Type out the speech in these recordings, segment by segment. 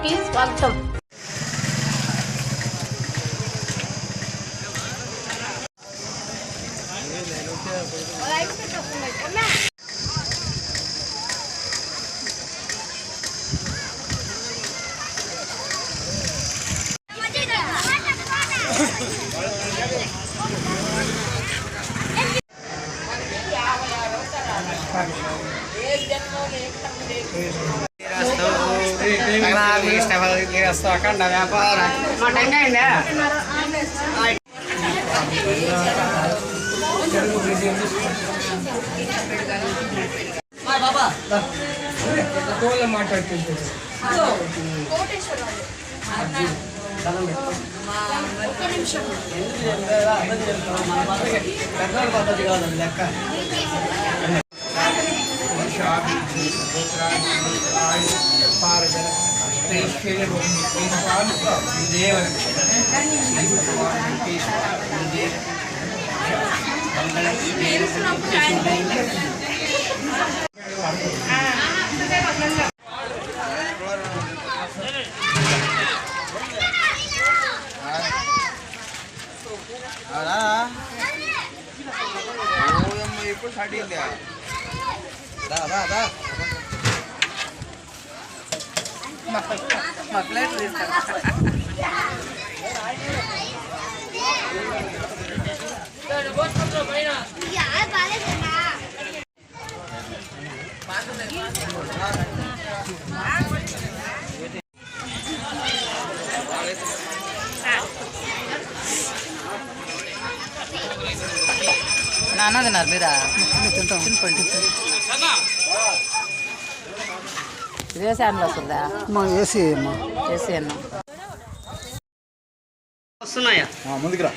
కి స్వాగతం. అఖండ వ్యాపారం మా టెంక అయిందా బాబా మాట్లాడుతుంది పద్ధతి కాదండి లెక్క ఇప్పుడు స్టార్ట్ అయిందా మా ప్లేట్ నాన్న తిన్నారు మీరా తినపండి ఇదేసి అన్న వస్తుందా ఏసీ అన్న వస్తున్నాయా ముందుకు రా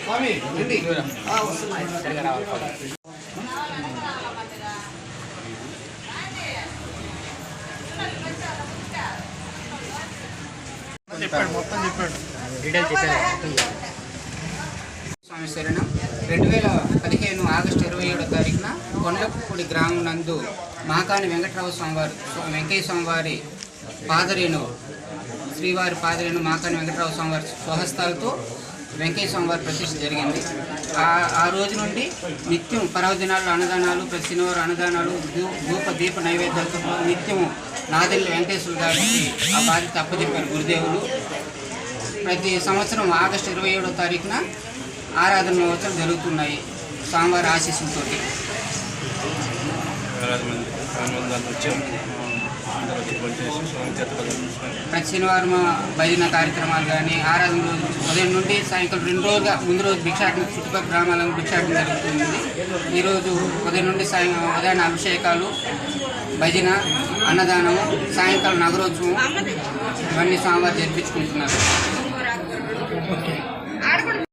మొత్తం చెప్పాడు డీటెయిల్ చెప్పాడు. స్వామి శరణం. 2015 ఆగస్టు 27వ తారీఖున కొండపూడి గ్రామం నందు మాకాని వెంకటరావు స్వామివారు వెంకయ్య స్వామివారి పాదరేణు శ్రీవారి పాదరేణు మాకాని వెంకటరావు స్వామివారి స్వహస్తాలతో వెంకయ్య స్వామివారి ప్రతిష్ఠ జరిగింది. ఆ రోజు నుండి నిత్యం పర్వదినాలు అన్నదానాలు, ప్రతి శనివారం అన్నదానాలు, ధూప దీప నైవేద్యాలతో నిత్యం నాదెల్లి వెంకటేశ్వర గారికి ఆ బాధ్యత అప్పచెప్పారు గురుదేవులు. ప్రతి సంవత్సరం ఆగస్టు 27వ తారీఖున ఆరాధన మహోత్సవాలు జరుగుతున్నాయి స్వామివారి ఆశీస్సులతో. ప్రతి శనివారం భజన కార్యక్రమాలు కానీ ఆరాధన రోజు ఉదయం నుండి సాయంకాలం 2 రోజులుగా ముందు రోజు భిక్షాటన చుట్టుపక్కల గ్రామాలను భిక్షాటన జరుగుతుంది. ఈరోజు ఉదయం నుండి ఉదయాన్నే అభిషేకాలు, భజన, అన్నదానము, సాయంకాలం నగరోత్సవం ఇవన్నీ స్వామివారు జరిపించుకుంటున్నారు.